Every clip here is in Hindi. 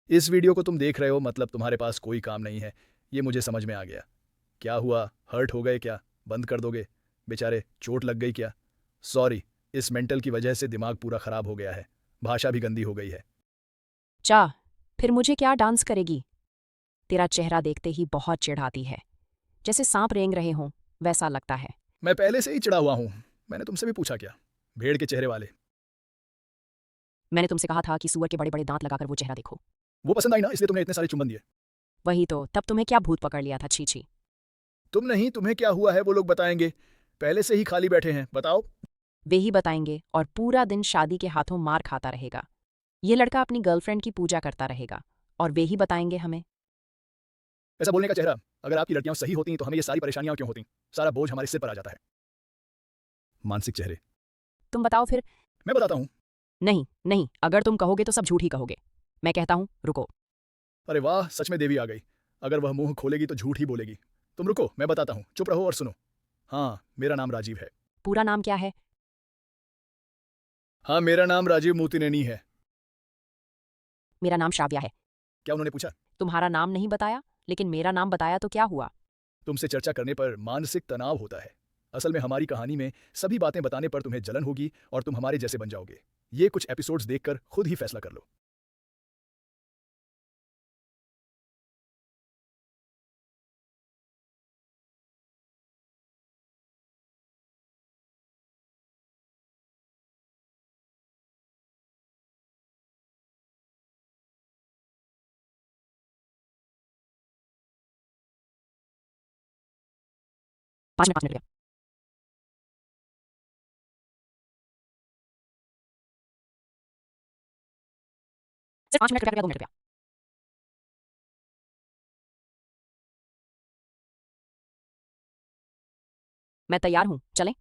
इस वीडियो को तुम देख रहे हो मतलब तुम्हारे पास कोई काम नहीं है। ये मुझे समझ में आ गया। क्या हुआ, हर्ट हो गए क्या? बंद कर दोगे? बेचारे चोट लग गई क्या? सॉरी, इस मेंटल की वजह से दिमाग पूरा खराब हो गया है। भाषा भी गंदी हो गई है। चा फिर मुझे क्या डांस करेगी? तेरा चेहरा देखते ही बहुत चिढ़ाती है। जैसे सांप रेंग रहे हों वैसा लगता है। मैं पहले से ही चिढ़ा हुआ हूँ। मैंने तुमसे भी पूछा क्या? भेड़ के चेहरे वाले। मैंने तुमसे कहा था कि सुअर के बड़े बड़े दांत लगाकर वो चेहरा देखो। वो पसंद आई ना, इसलिए तुमने इतने सारे चुंबन दिए। वही तो, तब तुम्हें क्या भूत पकड़ लिया था? छी छी। तुम नहीं, तुम्हें क्या हुआ है वो लोग बताएंगे। पहले से ही खाली बैठे हैं, बताओ। वे ही बताएंगे और पूरा दिन शादी के हाथों मार खाता रहेगा। ये लड़का अपनी गर्लफ्रेंड की पूजा करता रहेगा और वे ही बताएंगे हमें। ऐसा बोलने का चेहरा। अगर आपकी लड़कियां सही होती तो हमें ये सारी परेशानियां क्यों होती? सारा बोझ हमारे सिर पर आ जाता है। मानसिक चेहरे। तुम बताओ फिर। मैं बताता हूँ। नहीं नहीं, अगर तुम कहोगे तो सब झूठ ही कहोगे। मैं कहता हूँ रुको। अरे वाह, सच में देवी आ गई। अगर वह मुंह खोलेगी तो झूठ ही बोलेगी। तुम रुको, मैं बताता हूँ, चुप रहो और सुनो। हाँ, मेरा नाम राजीव है। पूरा नाम क्या है? हाँ, मेरा नाम राजीव मोतीनेनी है। मेरा नाम श्राव्या है। क्या उन्होंने पूछा? तुम्हारा नाम नहीं बताया, लेकिन मेरा नाम बताया तो क्या हुआ? तुमसे चर्चा करने पर मानसिक तनाव होता है। असल में हमारी कहानी में सभी बातें बताने पर तुम्हें जलन होगी और तुम हमारे जैसे बन जाओगे। ये कुछ एपिसोड्स देखकर खुद ही फैसला कर लो। पाँच मिनट रुपया। सिर्फ 5 मिनट रुपया, 2 मिनट रुपया। मैं तैयार हूँ, चलें?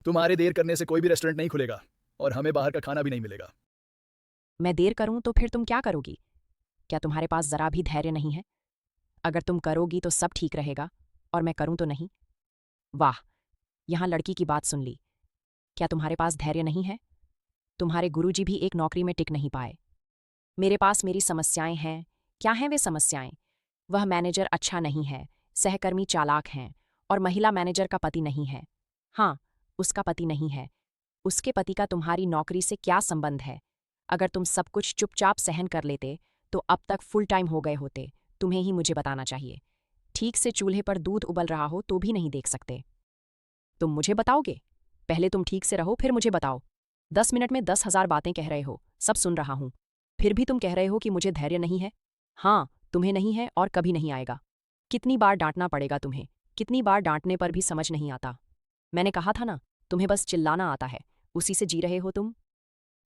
तुम्हारे देर करने से कोई भी रेस्टोरेंट नहीं खुलेगा और हमें बाहर का खाना भी नहीं मिलेगा। मैं देर करूं तो फिर तुम क्या करोगी? क्या तुम्हारे पास जरा भी धैर्य नहीं है? अगर तुम करोगी तो सब ठीक रहेगा और मैं करूं तो नहीं। वाह, यहाँ लड़की की बात सुन ली। क्या तुम्हारे पास धैर्य नहीं है? तुम्हारे गुरुजी भी एक नौकरी में टिक नहीं पाए। मेरे पास मेरी समस्याएं हैं। क्या हैं वे समस्याएं? वह मैनेजर अच्छा नहीं है, सहकर्मी चालाक हैं और महिला मैनेजर का पति नहीं है। हाँ, उसका पति नहीं है। उसके पति का तुम्हारी नौकरी से क्या संबंध है? अगर तुम सब कुछ चुपचाप सहन कर लेते तो अब तक फुल टाइम हो गए होते। तुम्हें ही मुझे बताना चाहिए। ठीक से चूल्हे पर दूध उबल रहा हो तो भी नहीं देख सकते। तुम मुझे बताओगे? पहले तुम ठीक से रहो फिर मुझे बताओ। 10 मिनट में 10,000 बातें कह रहे हो, सब सुन रहा हूं। फिर भी तुम कह रहे हो कि मुझे धैर्य नहीं है। हाँ, तुम्हें नहीं है और कभी नहीं आएगा। कितनी बार डांटना पड़ेगा तुम्हें? कितनी बार डांटने पर भी समझ नहीं आता? मैंने कहा था ना, तुम्हें बस चिल्लाना आता है। उसी से जी रहे हो तुम।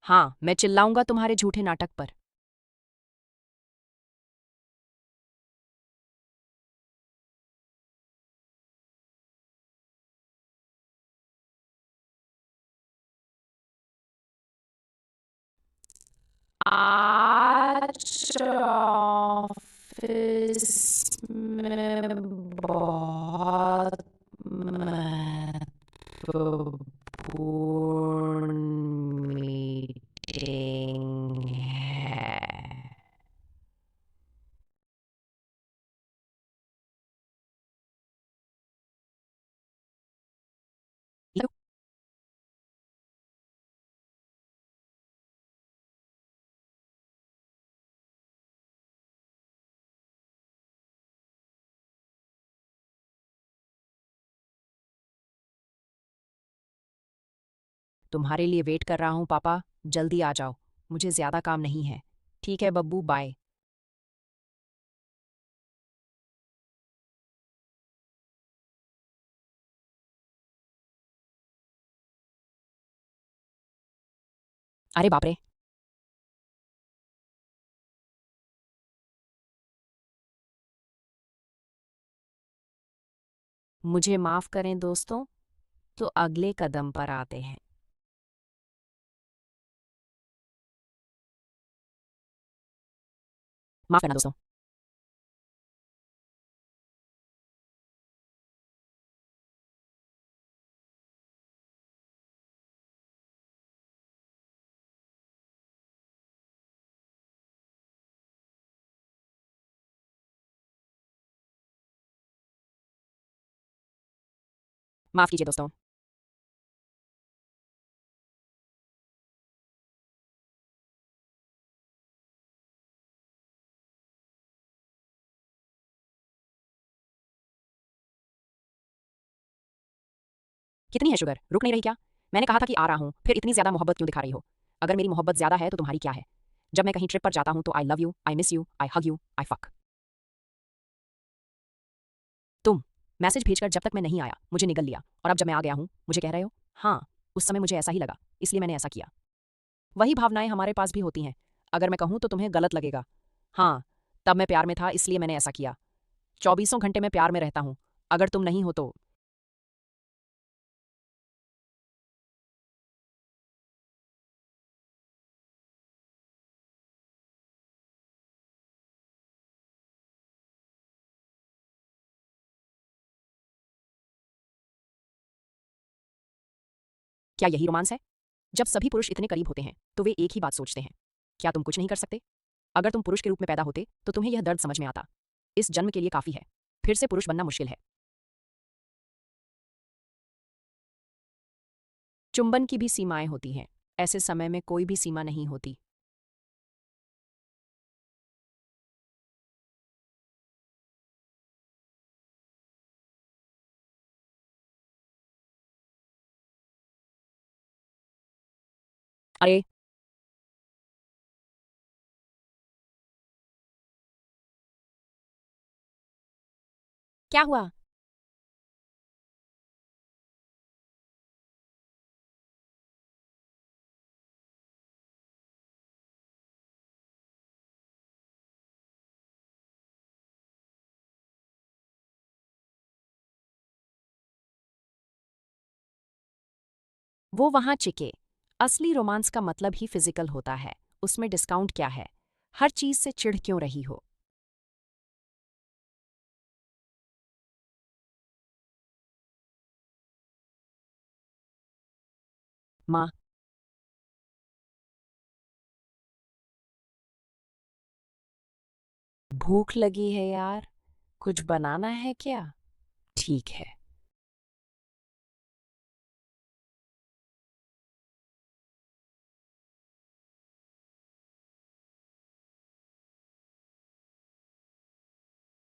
हाँ, मैं चिल्लाऊंगा तुम्हारे झूठे नाटक पर। आज ऑफिस में बहुत महत्वपूर्ण मीटिंग है। लो, तुम्हारे लिए वेट कर रहा हूँ पापा। जल्दी आ जाओ, मुझे ज्यादा काम नहीं है। ठीक है बब्बू, बाय। अरे बाप रे। मुझे माफ करें दोस्तों, तो अगले कदम पर आते हैं। माफ करना दोस्तों। माफ कीजिए दोस्तों। कितनी है शुगर? रुक नहीं रही क्या? मैंने कहा था कि आ रहा हूँ, फिर इतनी ज्यादा मोहब्बत क्यों दिखा रही हो? अगर मेरी मोहब्बत ज्यादा है तो तुम्हारी क्या है? जब मैं कहीं ट्रिप पर जाता हूँ तो I love you, I miss you, I hug you, I fuck. तुम मैसेज भेजकर जब तक मैं नहीं आया मुझे निगल लिया, और अब जब मैं आ गया हूँ मुझे कह रहे हो हाँ, उस समय मुझे ऐसा ही लगा, इसलिए मैंने ऐसा किया। वही भावनाएं हमारे पास भी होती हैं। अगर मैं कहूँ तो तुम्हें गलत लगेगा। हाँ, तब मैं प्यार में था इसलिए मैंने ऐसा किया। 24 घंटे मैं प्यार में रहता हूँ। अगर तुम नहीं हो तो क्या यही रोमांस है? जब सभी पुरुष इतने करीब होते हैं तो वे एक ही बात सोचते हैं, क्या तुम कुछ नहीं कर सकते? अगर तुम पुरुष के रूप में पैदा होते तो तुम्हें यह दर्द समझ में आता। इस जन्म के लिए काफी है, फिर से पुरुष बनना मुश्किल है। चुंबन की भी सीमाएं होती हैं, ऐसे समय में कोई भी सीमा नहीं होती। अरे, क्या हुआ? वो वहां चिके। असली रोमांस का मतलब ही फिजिकल होता है, उसमें डिस्काउंट क्या है? हर चीज से चिढ़ क्यों रही हो? माँ, भूख लगी है यार, कुछ बनाना है क्या? ठीक है।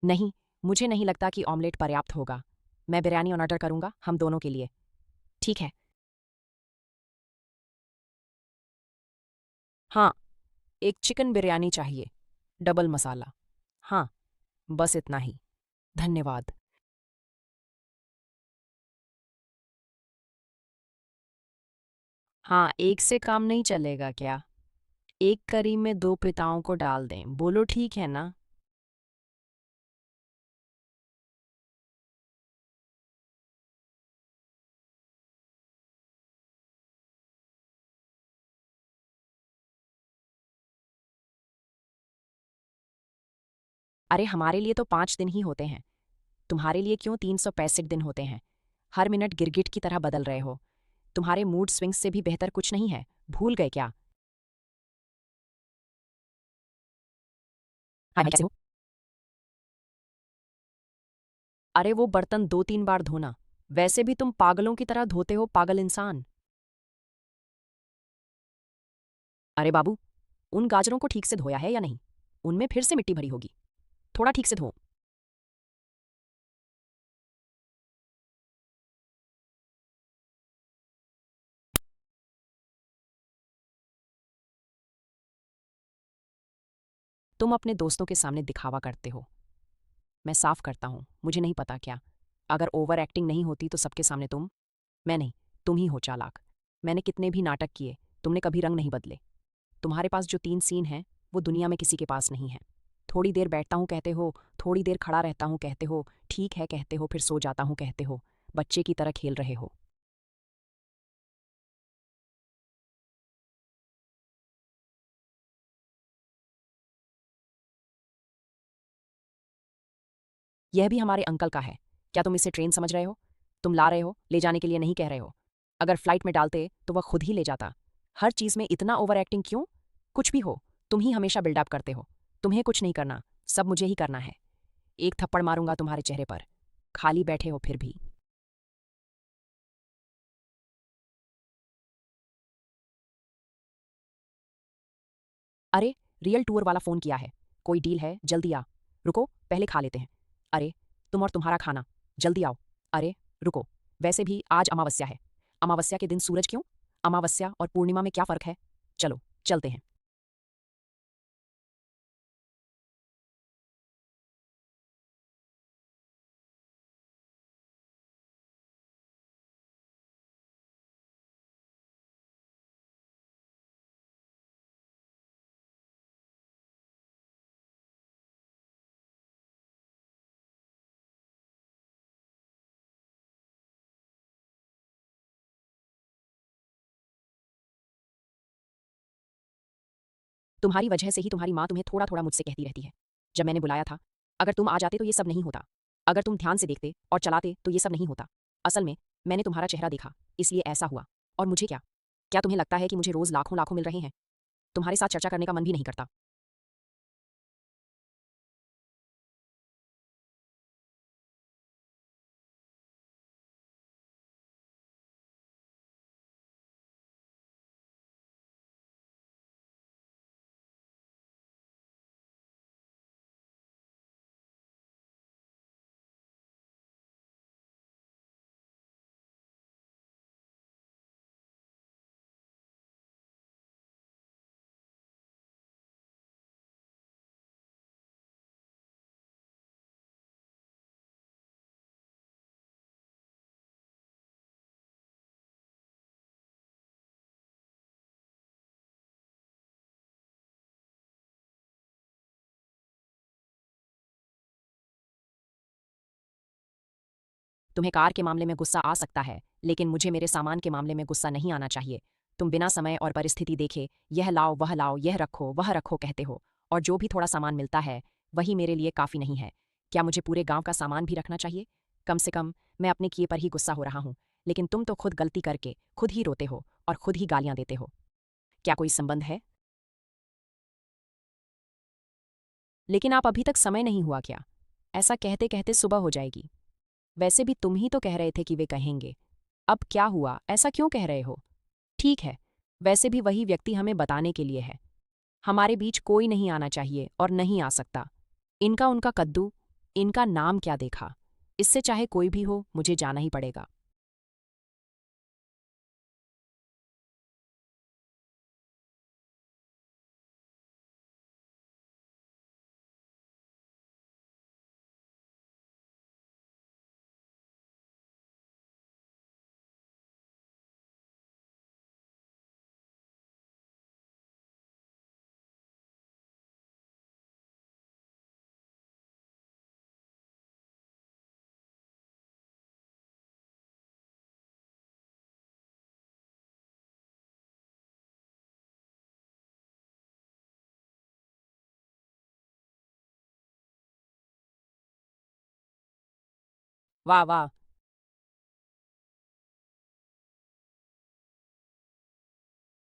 नहीं, मुझे नहीं लगता कि ऑमलेट पर्याप्त होगा। मैं बिरयानी ऑर्डर करूंगा हम दोनों के लिए। ठीक है। हाँ, एक चिकन बिरयानी चाहिए, डबल मसाला। हाँ, बस इतना ही। धन्यवाद। हाँ, एक से काम नहीं चलेगा क्या? एक करी में दो पिताओं को डाल दें, बोलो ठीक है ना? अरे हमारे लिए तो 5 दिन ही होते हैं, तुम्हारे लिए क्यों 365 दिन होते हैं? हर मिनट गिरगिट की तरह बदल रहे हो। तुम्हारे मूड स्विंग्स से भी बेहतर कुछ नहीं है, भूल गए क्या? हाँ, कैसे हो? अरे वो बर्तन 2-3 बार धोना। वैसे भी तुम पागलों की तरह धोते हो, पागल इंसान। अरे बाबू, उन गाजरों को ठीक से धोया है या नहीं? उनमें फिर से मिट्टी भरी होगी, थोड़ा ठीक से धो। तुम अपने दोस्तों के सामने दिखावा करते हो। मैं साफ करता हूँ, मुझे नहीं पता क्या। अगर ओवर एक्टिंग नहीं होती तो सबके सामने तुम। मैं नहीं, तुम ही हो चालाक। मैंने कितने भी नाटक किए, तुमने कभी रंग नहीं बदले। तुम्हारे पास जो 3 सीन हैं वो दुनिया में किसी के पास नहीं है। थोड़ी देर बैठता हूँ कहते हो, थोड़ी देर खड़ा रहता हूँ कहते हो, ठीक है कहते हो, फिर सो जाता हूँ कहते हो। बच्चे की तरह खेल रहे हो। यह भी हमारे अंकल का है। क्या तुम इसे ट्रेन समझ रहे हो? तुम ला रहे हो, ले जाने के लिए नहीं कह रहे हो। अगर फ्लाइट में डालते तो वह खुद ही ले जाता। हर चीज में इतना ओवर एक्टिंग क्यों? कुछ भी हो, तुम ही हमेशा बिल्डअप करते हो। तुम्हें कुछ नहीं करना, सब मुझे ही करना है। एक थप्पड़ मारूंगा तुम्हारे चेहरे पर। खाली बैठे हो फिर भी। अरे, रियल टूर वाला फ़ोन किया है। कोई डील है, जल्दी आ। रुको, पहले खा लेते हैं। अरे, तुम और तुम्हारा खाना, जल्दी आओ। अरे, रुको, वैसे भी आज अमावस्या है। अमावस्या के दिन सूरज क्यों? अमावस्या और पूर्णिमा में क्या फ़र्क है? चलो, चलते हैं। तुम्हारी वजह से ही तुम्हारी माँ तुम्हें थोड़ा-थोड़ा मुझसे कहती रहती है। जब मैंने बुलाया था, अगर तुम आ जाते तो ये सब नहीं होता। अगर तुम ध्यान से देखते और चलाते तो ये सब नहीं होता। असल में, मैंने तुम्हारा चेहरा देखा, इसलिए ऐसा हुआ। और मुझे क्या? क्या तुम्हें लगता है कि मुझे रोज़ लाखों-लाखों मिल रहे हैं? तुम्हारे साथ चर्चा करने का मन भी नहीं करता। तुम्हें कार के मामले में गुस्सा आ सकता है, लेकिन मुझे मेरे सामान के मामले में गुस्सा नहीं आना चाहिए। तुम बिना समय और परिस्थिति देखे यह लाओ, यह रखो, वह रखो कहते हो, और जो भी थोड़ा सामान मिलता है, वही मेरे लिए काफ़ी नहीं है। क्या मुझे पूरे गाँव का सामान भी रखना चाहिए? कम से कम मैं अपने किए पर ही गुस्सा हो रहा हूँ, लेकिन तुम तो खुद गलती करके खुद ही रोते हो और खुद ही गालियाँ देते हो। क्या कोई संबंध है? लेकिन आप अभी तक समय नहीं हुआ क्या? ऐसा कहते-कहते सुबह हो जाएगी। वैसे भी तुम ही तो कह रहे थे कि वे कहेंगे। अब क्या हुआ? ऐसा क्यों कह रहे हो? ठीक है, वैसे भी वही व्यक्ति हमें बताने के लिए है। हमारे बीच कोई नहीं आना चाहिए और नहीं आ सकता। इनका उनका कद्दू, इनका नाम क्या देखा? इससे चाहे कोई भी हो, मुझे जाना ही पड़ेगा। वाह वाह!